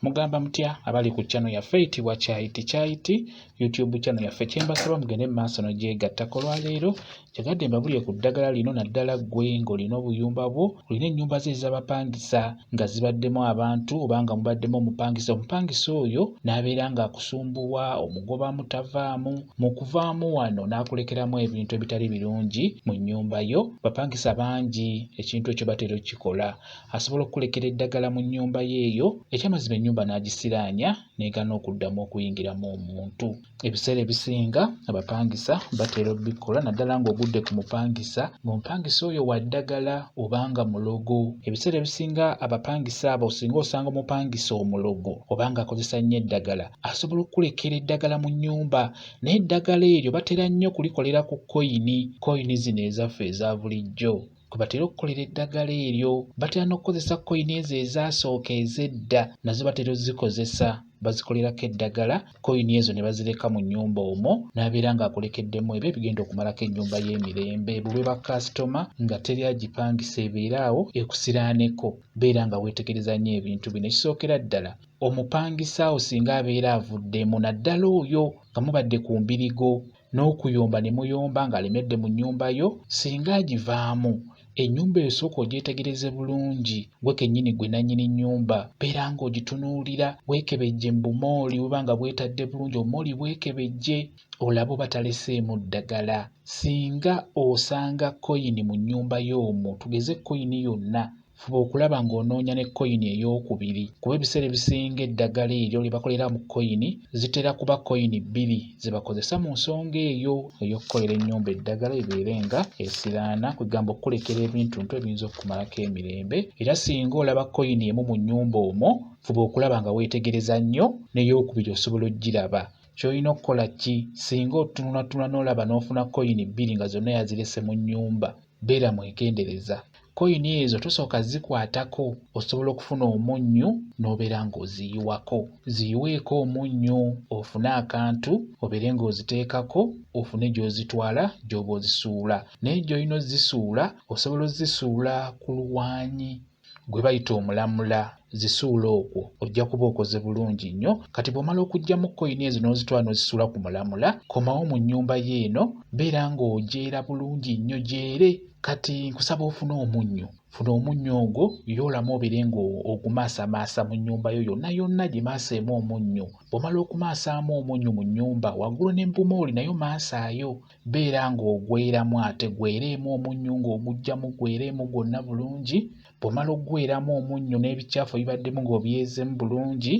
Mugamba mutya abali ku channel yaffe eyitibwa Kyayiti YouTube channel yaffe kyembasaba mugende mu maaso n'ogyegattako. Olwaleero kyagadde mbabulire ku ddagala lino naddala ggwe ng'olina obuyumba bwo, olina ennyumba ze ez'abapangisa nga zibaddemu abantu oba nga mubaddemu omupangisa. Omupangisa oyo n'abeera ng'akusumbuwa, omugobamu tavaamu, mu kuvaamu wano n'akulekeramu ebintu ebitali birungi mu nnyumba yo. Bapangisa bangi ekintu ekyo batera okkikola, asobola okukulekera eddagala mu nnyumba ye eyo, ekyamazima ennyumba n'agisiraanya n'egaana okuddamu okuyingiramu omuntu. Ebiseera ebisinga abapangisa batera obbikola naddala ng'ogudde ku mupangisa, ng'omupangisa oyo wa ddagala obanga mulogo. Ebiseera ebisinga abapangisa abo singa osanga omupangisa omulogo obanga akozesa nnyo eddagala, asobola okukulekera eddagala mu nnyumba, naye eddagala eryo batera nnyo okulikolera ku koyini zino ezaffe eza bulijjo. Kwe batera okukolera eddagala eryo, batera n'okukozesa koyini ezo ezaasooka ez'edda, nazo batera ozikozesa bazikolerako eddagala. Koyini ezo ne bazireka mu nnyumba omwo, n'abeera ng'akolekeddemu ebyo ebigenda okumalako ennyumba y'emirembe. Bwe ba kasitoma nga teri agipangisa ebeera awo ekusiraaneko, beera nga weetegereza nnyo ebintu bino. Ekisookera ddala, omupangisa awo singa abeera avuddemu, naddala oyo nga mubadde ku mbirigo n'okuyomba ne muyomba ng'alemedde mu nnyumba yo, singa agivaamu, ennyumba eyo sooka ogyetegereze bulungi. Gwe kennyini gwe nannyini nnyumba beera ng'ogitunuulira weekebejje mu bumooli, buba nga bwetadde bulungi, obumooli bwekebejje, olabe oba taleseemu ddagala. Singa osanga koyini mu nnyumba y'omwo, tugeze koyini yonna, fuba okulaba ng'onoonya ne koyini eyookubiri, kuba ebiseera ebisinga eddagala eryo lye bakolera mu koyini zitera kuba koyini bbiri ze bakozesa mu nsonga eyo ey'okukolera ennyumba eddagala ebeere nga esiraana, kugamba okukulekera ebintu ebiyinza okukumalako emirembe. Era singa olaba koyini emu mu nnyumba omwo, fuba okulaba nga weetegereza nnyo n'eyookubiri osobola oggiraba. Ky'olina okukola ki? Singa otunulatunula n'olaba n'ofuna koyini bbiri nga zonna yazirese mu nnyumba, beera mwegendereza. Koyini ezo tosooka zikwatako, osobola okufuna omunnyu n'obeera ng'oziyiwako. Ziyiweeko omunnyu, ofune akantu obeere ng'oziteekako, ofune gy'ozitwala gy'oba ozisuula. Naye gy'olina ozisuula, osobola ozisuula ku luwaanyi gwe bayita omulamula. Zisuula okwo ojja kuba okoze bulungi nnyo. Kati bw'omala okuggyamu koyini ezo n'ozitwala n'ozisuula ku mulamula, komawo mu nnyumba y'eno, beera ng'ogyera bulungi nnyo gyere. Kati nkusaba ofune omunnyu. Funa omunnyu ogwo, yoolamu obeere ng'ogumaasamasa mu nnyumba yo yonna yonna, gimaaseemu omunnyu. Bw'omala okumaasaamu omunnyu mu nnyumba, waggulu ne bumooli nayo maasaayo. Beera ng'ogweramu ate, gwereemu omunnyu ng'oguggyamu, gwereemu gwonna bulungi. Bw'omala oggweramu omunnyu n'ebicaafu ebibaddemu ng'obyezeemu bulungi,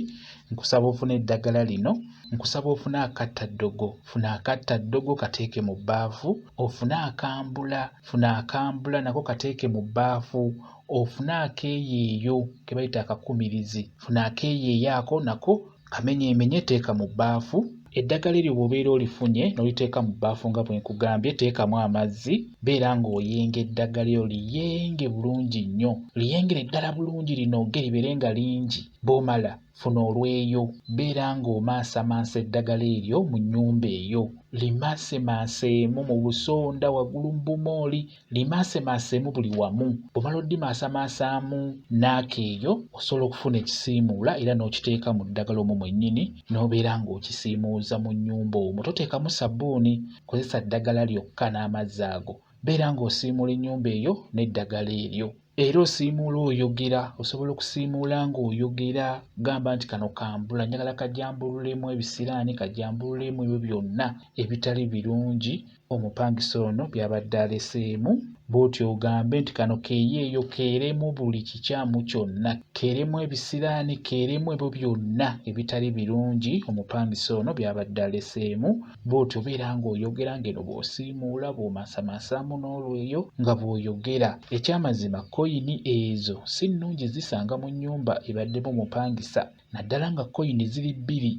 nkusaba ofune eddagala lino. Nkusaba ofune akattaddogo. Funa akattaddogo kateeke mu bbaafu. Ofune akambula. Funa akambula nako kateeke mu bbaafu. Ofune akeeyeeyo ke bayita akakumirizi. Funa akeeyeeyo ako nako kamenyeemenye, teeka mu bbaafu. Eddagala eryo bw'obeera olifunye n'oliteeka mu bbaafu nga bwe nkugambye, teekamu amazzi. Beera ng'oyenga eddagala eryo, liyenge bulungi nnyo. Liyengere ddala bulungi linoge libeere nga lingi. Bw'omala funa olweyo, beera ng'omaasamaasa eddagala eryo mu nnyumba eyo. Limaasemaaseemu mu busonda, waggulu mu bumooli, limaasemaaseemu buli wamu. Bw'omala oddimaasamaasaamu n'akeeyo, osobola okufuna ekisiimuula era n'okiteeka mu ddagala omwo mwennyini, n'obeera ng'okisiimuuza mu nnyumba omwo. Toteekamu sabbuuni, kozesa ddagala lyokka n'amazzi ago. Beera ng'osiimuula ennyumba eyo n'eddagala eryo. Era osiimuula oyogera, osobola okusiimuula ng'oyogera, gamba nti kano kambula, njagala kajambululemu ebisiraani, kajambululemu ebyo byonna ebitali birungi omupangisa ono by'abadde aleseemu. Bw'otyo ogambe nti kano keeyeeyo, keeremu buli kikyamu kyonna, keeremu ebisiraani, keeremu ebyo byonna ebitali birungi omupangisa ono by'abadde aleseemu. Bw'otyo beera ng'oyogera ng'eno bw'osiimuula, bw'omaasamaasaamu n'olweyo nga bw'oyogera. Ekyamazima koyini ezo si nnungi zisanga mu nnyumba ebaddemu omupangisa, naddala nga koyini ziri bbiri.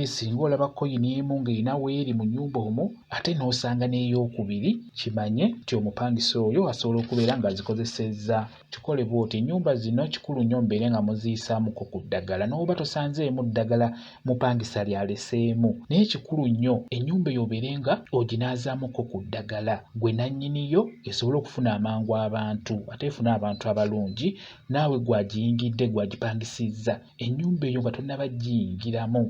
Singa olaba koyini emu ng'erina weeri mu nnyumba omwo, ate n'osanga n'eyokubiri kimanye nti omupangisa oyo asobola okubeera ng'azikozesezza. Kikole bw'oti, ennyumba zino kikulu nnyo mbeere nga muziyisaamuko ku ddagala, n'oba tosanzeemu ddagala mupangisa lyaleseemu, naye kikulu nnyo ennyumba eyo obeere nga oginaazaamuko ku ddagala gwe nannyiniyo esobole okufuna amangu abantu, ate efune abantu abalungi. Naawe gwagiyingidde gwagipangisizza ennyumba eyo nga tonnaba giyingiramu,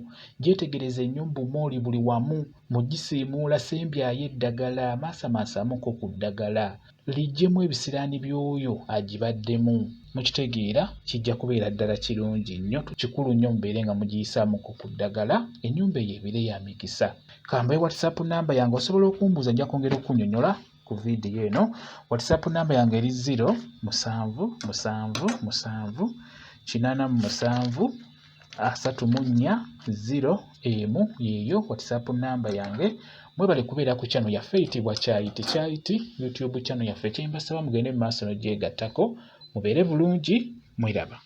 gyetegereza ennyumba omwoli buli wamu, mugisiimuula sembyayo eddagala, maasamaasamuko ku ddagala lijjemu ebisiraani by'oyo agibaddemu. Mukitegeera, kijja kubeera ddala kirungi nnyo. Kikulu nnyo mubeere nga mugiyisaamuko ku ddagala, ennyumba eyo ebeere ya mikisa. Kambaye WhatsApp namba yange, osobola okumbuuza, nja kwongera okunnyonnyola ku viidiyo eno. WhatsApp namba yange eri 0778734 yeeyo WhatsApp namba yange. Mwebale kubeera ku channel yaffe eyitibwa Kyayiti YouTube channel yaffe. Kyembasaba mugende mu maaso n'ogyegattako, mubeere bulungi, mweraba.